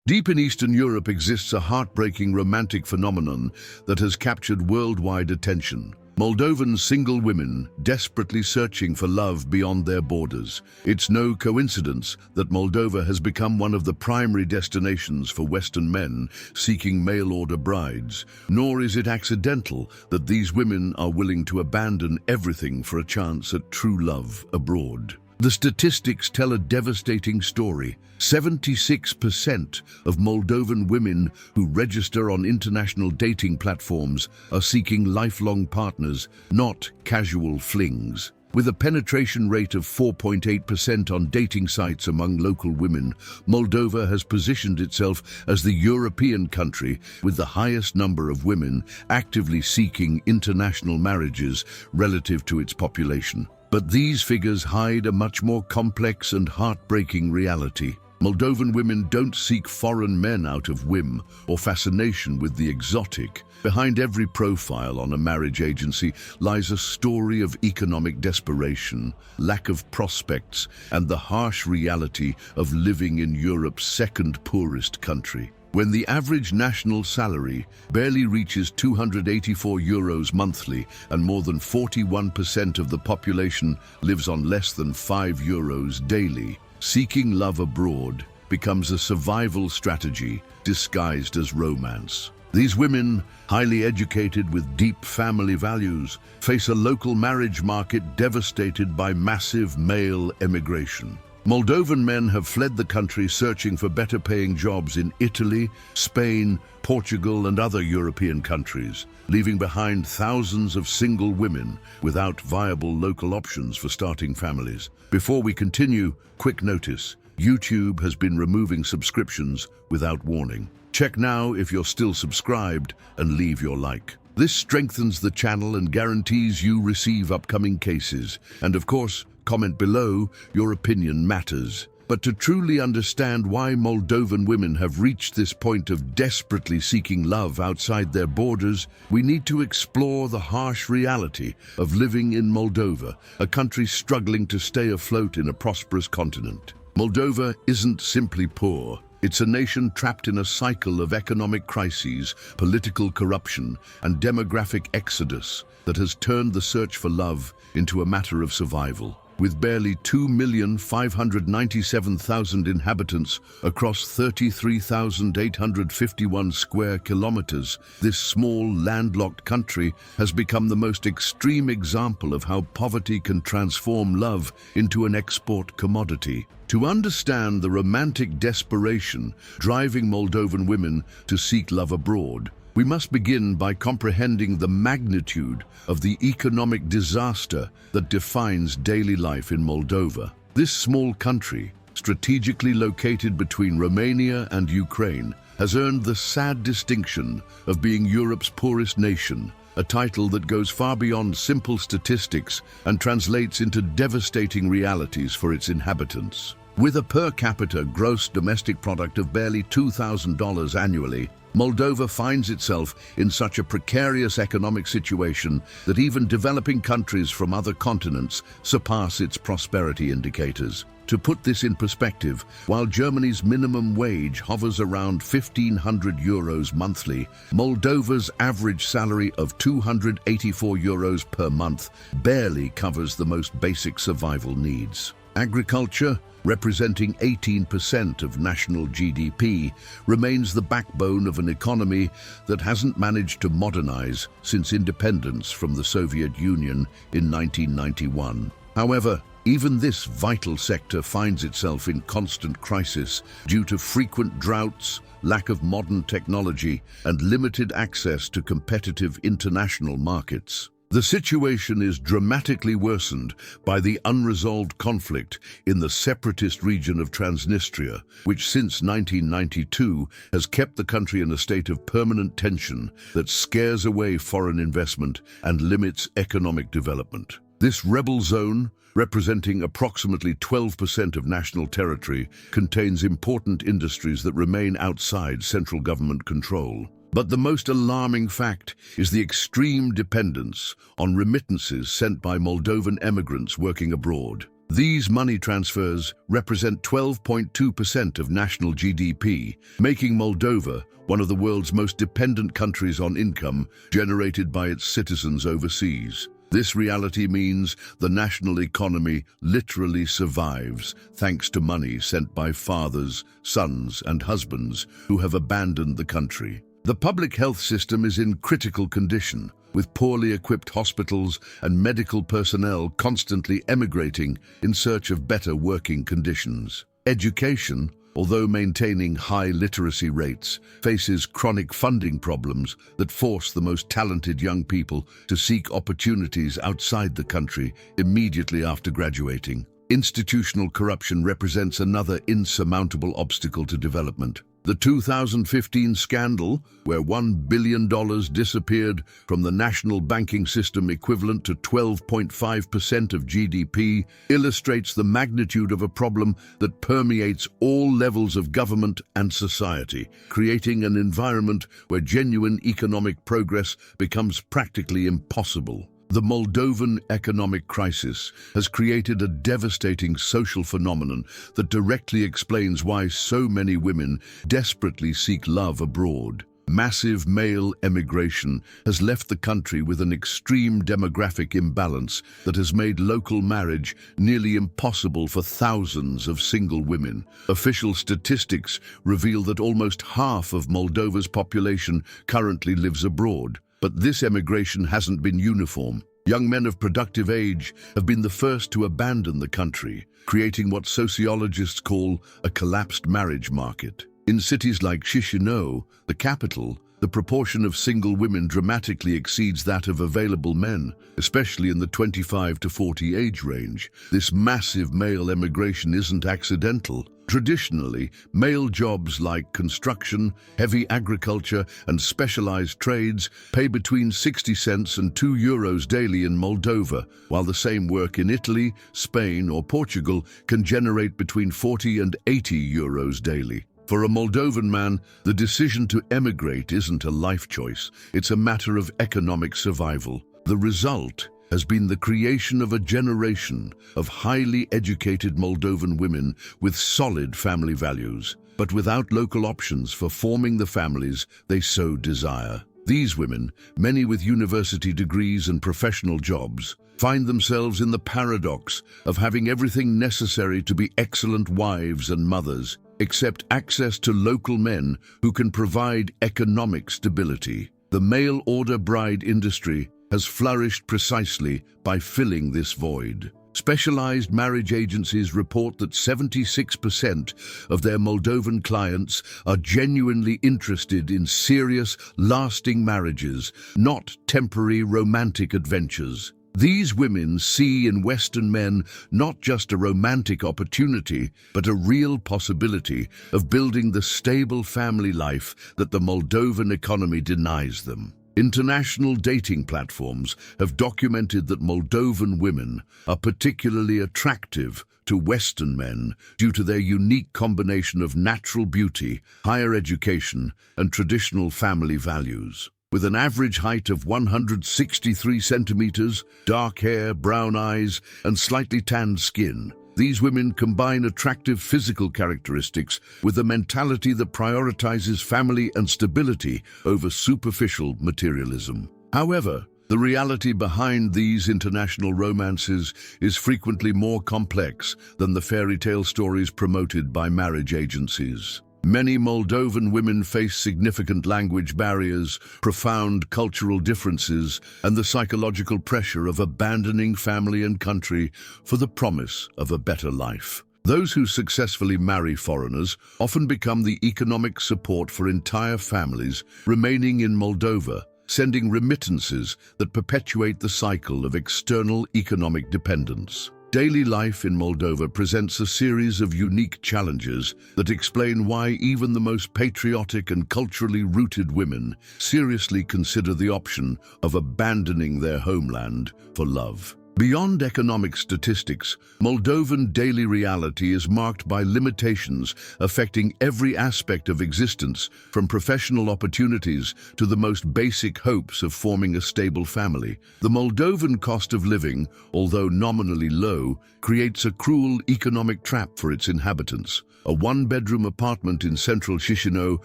Deep in Eastern Europe exists a heartbreaking romantic phenomenon that has captured worldwide attention. Moldovan single women desperately searching for love beyond their borders. It's no coincidence that Moldova has become one of the primary destinations for Western men seeking mail-order brides. Nor is it accidental that these women are willing to abandon everything for a chance at true love abroad. The statistics tell a devastating story. 76% of Moldovan women who register on international dating platforms are seeking lifelong partners, not casual flings. With a penetration rate of 4.8% on dating sites among local women, Moldova has positioned itself as the European country with the highest number of women actively seeking international marriages relative to its population. But these figures hide a much more complex and heartbreaking reality. Moldovan women don't seek foreign men out of whim or fascination with the exotic. Behind every profile on a marriage agency lies a story of economic desperation, lack of prospects, and the harsh reality of living in Europe's second-poorest country. When the average national salary barely reaches €284 monthly and more than 41% of the population lives on less than €5 daily, seeking love abroad becomes a survival strategy disguised as romance. These women, highly educated with deep family values, face a local marriage market devastated by massive male emigration. Moldovan men have fled the country searching for better-paying jobs in Italy, Spain, Portugal, and other European countries, leaving behind thousands of single women without viable local options for starting families. Before we continue, quick notice: YouTube has been removing subscriptions without warning. Check now if you're still subscribed and leave your like. This strengthens the channel and guarantees you receive upcoming cases. And of course, comment below, your opinion matters. But to truly understand why Moldovan women have reached this point of desperately seeking love outside their borders, we need to explore the harsh reality of living in Moldova, a country struggling to stay afloat in a prosperous continent. Moldova isn't simply poor. It's a nation trapped in a cycle of economic crises, political corruption, and demographic exodus that has turned the search for love into a matter of survival. With barely 2,597,000 inhabitants across 33,851 square kilometers, this small landlocked country has become the most extreme example of how poverty can transform love into an export commodity. To understand the romantic desperation driving Moldovan women to seek love abroad, we must begin by comprehending the magnitude of the economic disaster that defines daily life in Moldova. This small country, strategically located between Romania and Ukraine, has earned the sad distinction of being Europe's poorest nation, a title that goes far beyond simple statistics and translates into devastating realities for its inhabitants. With a per capita gross domestic product of barely $2,000 annually, Moldova finds itself in such a precarious economic situation that even developing countries from other continents surpass its prosperity indicators. To put this in perspective, while Germany's minimum wage hovers around €1,500 monthly, Moldova's average salary of €284 per month barely covers the most basic survival needs. Agriculture, representing 18% of national GDP, remains the backbone of an economy that hasn't managed to modernize since independence from the Soviet Union in 1991. However, even this vital sector finds itself in constant crisis due to frequent droughts, lack of modern technology, and limited access to competitive international markets. The situation is dramatically worsened by the unresolved conflict in the separatist region of Transnistria, which since 1992 has kept the country in a state of permanent tension that scares away foreign investment and limits economic development. This rebel zone, representing approximately 12% of national territory, contains important industries that remain outside central government control. But the most alarming fact is the extreme dependence on remittances sent by Moldovan emigrants working abroad. These money transfers represent 12.2% of national GDP, making Moldova one of the world's most dependent countries on income generated by its citizens overseas. This reality means the national economy literally survives thanks to money sent by fathers, sons, and husbands who have abandoned the country. The public health system is in critical condition, with poorly equipped hospitals and medical personnel constantly emigrating in search of better working conditions. Education, although maintaining high literacy rates, faces chronic funding problems that force the most talented young people to seek opportunities outside the country immediately after graduating. Institutional corruption represents another insurmountable obstacle to development. The 2015 scandal, where $1 billion disappeared from the national banking system equivalent to 12.5% of GDP, illustrates the magnitude of a problem that permeates all levels of government and society, creating an environment where genuine economic progress becomes practically impossible. The Moldovan economic crisis has created a devastating social phenomenon that directly explains why so many women desperately seek love abroad. Massive male emigration has left the country with an extreme demographic imbalance that has made local marriage nearly impossible for thousands of single women. Official statistics reveal that almost half of Moldova's population currently lives abroad. But this emigration hasn't been uniform. Young men of productive age have been the first to abandon the country, creating what sociologists call a collapsed marriage market. In cities like Chisinau, the capital, the proportion of single women dramatically exceeds that of available men, especially in the 25 to 40 age range. This massive male emigration isn't accidental. Traditionally, male jobs like construction, heavy agriculture, and specialized trades pay between 60 cents and €2 daily in Moldova, while the same work in Italy, Spain, or Portugal can generate between 40 and €80 daily. For a Moldovan man, the decision to emigrate isn't a life choice, it's a matter of economic survival. The result has been the creation of a generation of highly educated Moldovan women with solid family values, but without local options for forming the families they so desire. These women, many with university degrees and professional jobs, find themselves in the paradox of having everything necessary to be excellent wives and mothers, except access to local men who can provide economic stability. The mail-order bride industry has flourished precisely by filling this void. Specialized marriage agencies report that 76% of their Moldovan clients are genuinely interested in serious, lasting marriages, not temporary romantic adventures. These women see in Western men not just a romantic opportunity, but a real possibility of building the stable family life that the Moldovan economy denies them. International dating platforms have documented that Moldovan women are particularly attractive to Western men due to their unique combination of natural beauty, higher education, and traditional family values. With an average height of 163 centimeters, dark hair, brown eyes, and slightly tanned skin, these women combine attractive physical characteristics with a mentality that prioritizes family and stability over superficial materialism. However, the reality behind these international romances is frequently more complex than the fairy tale stories promoted by marriage agencies. Many Moldovan women face significant language barriers, profound cultural differences, and the psychological pressure of abandoning family and country for the promise of a better life. Those who successfully marry foreigners often become the economic support for entire families remaining in Moldova, sending remittances that perpetuate the cycle of external economic dependence. Daily life in Moldova presents a series of unique challenges that explain why even the most patriotic and culturally rooted women seriously consider the option of abandoning their homeland for love. Beyond economic statistics, Moldovan daily reality is marked by limitations affecting every aspect of existence, from professional opportunities to the most basic hopes of forming a stable family. The Moldovan cost of living, although nominally low, creates a cruel economic trap for its inhabitants. A one-bedroom apartment in central Chisinau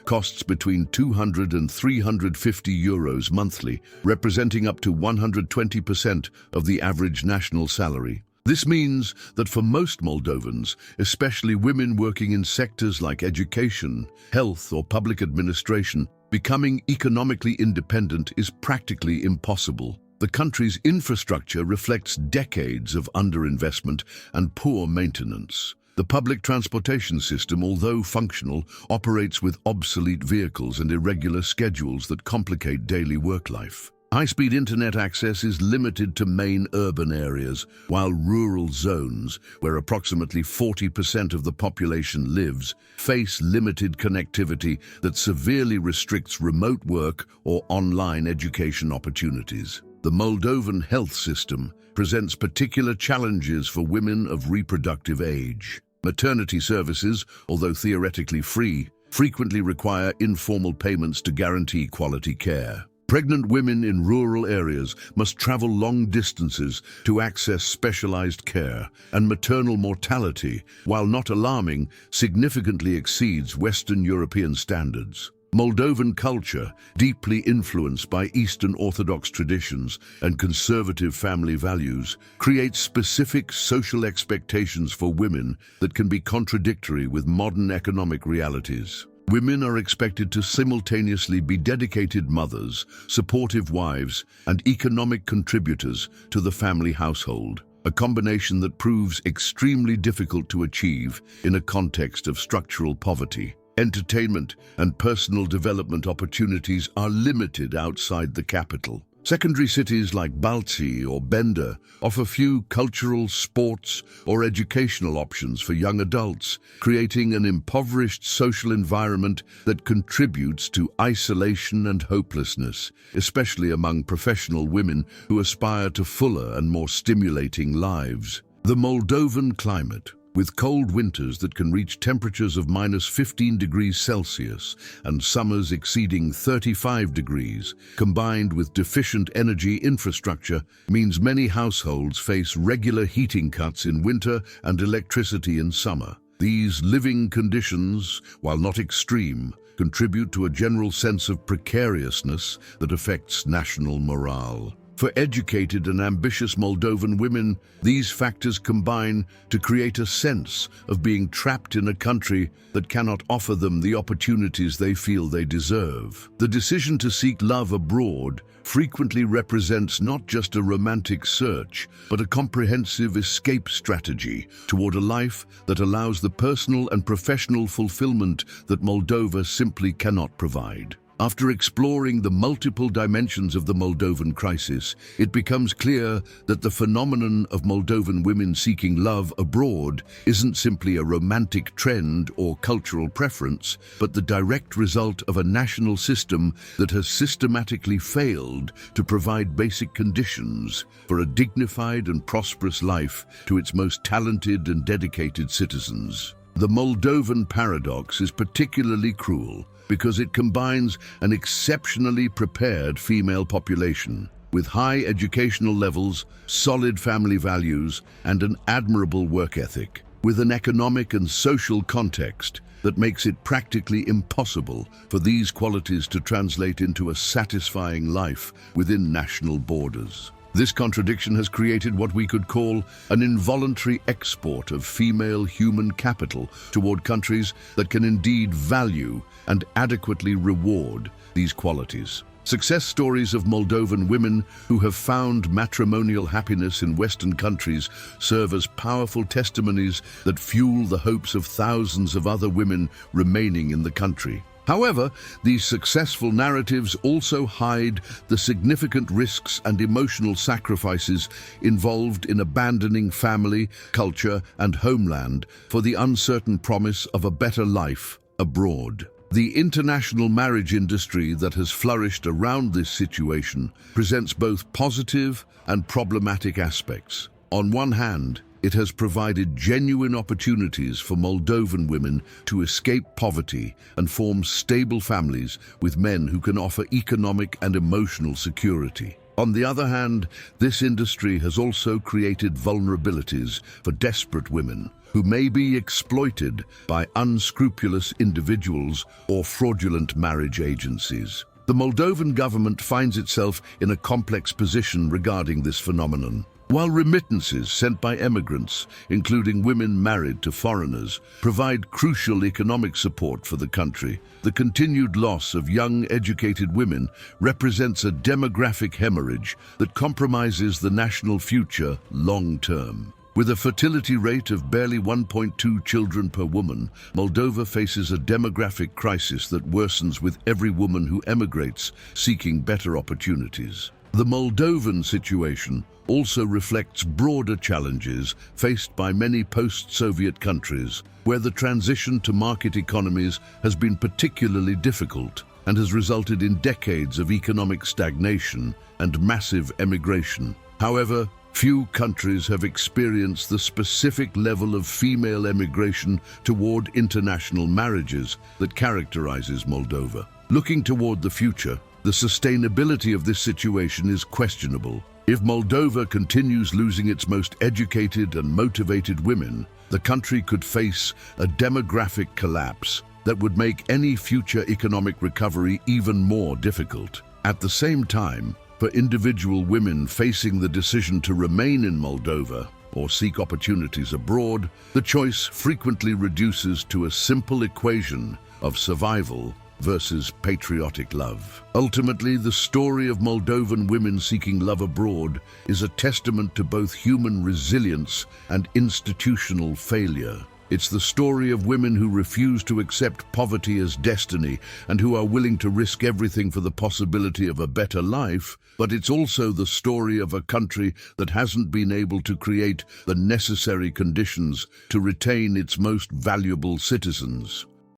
costs between 200 and 350 euros monthly, representing up to 120% of the average national salary. This means that for most Moldovans, especially women working in sectors like education, health, or public administration, becoming economically independent is practically impossible. The country's infrastructure reflects decades of underinvestment and poor maintenance. The public transportation system, although functional, operates with obsolete vehicles and irregular schedules that complicate daily work life. High-speed internet access is limited to main urban areas, while rural zones, where approximately 40% of the population lives, face limited connectivity that severely restricts remote work or online education opportunities. The Moldovan health system presents particular challenges for women of reproductive age. Maternity services, although theoretically free, frequently require informal payments to guarantee quality care. Pregnant women in rural areas must travel long distances to access specialized care, and maternal mortality, while not alarming, significantly exceeds Western European standards. Moldovan culture, deeply influenced by Eastern Orthodox traditions and conservative family values, creates specific social expectations for women that can be contradictory with modern economic realities. Women are expected to simultaneously be dedicated mothers, supportive wives, and economic contributors to the family household, a combination that proves extremely difficult to achieve in a context of structural poverty. Entertainment and personal development opportunities are limited outside the capital. Secondary cities like Balci or Bender offer few cultural, sports, or educational options for young adults, creating an impoverished social environment that contributes to isolation and hopelessness, especially among professional women who aspire to fuller and more stimulating lives. The Moldovan climate, with cold winters that can reach temperatures of -15 degrees Celsius and summers exceeding 35 degrees, combined with deficient energy infrastructure, means many households face regular heating cuts in winter and electricity in summer. These living conditions, while not extreme, contribute to a general sense of precariousness that affects national morale. For educated and ambitious Moldovan women, these factors combine to create a sense of being trapped in a country that cannot offer them the opportunities they feel they deserve. The decision to seek love abroad frequently represents not just a romantic search, but a comprehensive escape strategy toward a life that allows the personal and professional fulfillment that Moldova simply cannot provide. After exploring the multiple dimensions of the Moldovan crisis, it becomes clear that the phenomenon of Moldovan women seeking love abroad isn't simply a romantic trend or cultural preference, but the direct result of a national system that has systematically failed to provide basic conditions for a dignified and prosperous life to its most talented and dedicated citizens. The Moldovan paradox is particularly cruel because it combines an exceptionally prepared female population with high educational levels, solid family values, and an admirable work ethic, with an economic and social context that makes it practically impossible for these qualities to translate into a satisfying life within national borders. This contradiction has created what we could call an involuntary export of female human capital toward countries that can indeed value and adequately reward these qualities. Success stories of Moldovan women who have found matrimonial happiness in Western countries serve as powerful testimonies that fuel the hopes of thousands of other women remaining in the country. However, these successful narratives also hide the significant risks and emotional sacrifices involved in abandoning family, culture, and homeland for the uncertain promise of a better life abroad. The international marriage industry that has flourished around this situation presents both positive and problematic aspects. On one hand, it has provided genuine opportunities for Moldovan women to escape poverty and form stable families with men who can offer economic and emotional security. On the other hand, this industry has also created vulnerabilities for desperate women who may be exploited by unscrupulous individuals or fraudulent marriage agencies. The Moldovan government finds itself in a complex position regarding this phenomenon. While remittances sent by emigrants, including women married to foreigners, provide crucial economic support for the country, the continued loss of young, educated women represents a demographic hemorrhage that compromises the national future long-term. With a fertility rate of barely 1.2 children per woman, Moldova faces a demographic crisis that worsens with every woman who emigrates, seeking better opportunities. The Moldovan situation also reflects broader challenges faced by many post-Soviet countries, where the transition to market economies has been particularly difficult and has resulted in decades of economic stagnation and massive emigration. However, few countries have experienced the specific level of female emigration toward international marriages that characterizes Moldova. Looking toward the future, the sustainability of this situation is questionable. If Moldova continues losing its most educated and motivated women, the country could face a demographic collapse that would make any future economic recovery even more difficult. At the same time, for individual women facing the decision to remain in Moldova or seek opportunities abroad, the choice frequently reduces to a simple equation of survival versus patriotic love. Ultimately, the story of Moldovan women seeking love abroad is a testament to both human resilience and institutional failure. It's the story of women who refuse to accept poverty as destiny and who are willing to risk everything for the possibility of a better life, but it's also the story of a country that hasn't been able to create the necessary conditions to retain its most valuable citizens.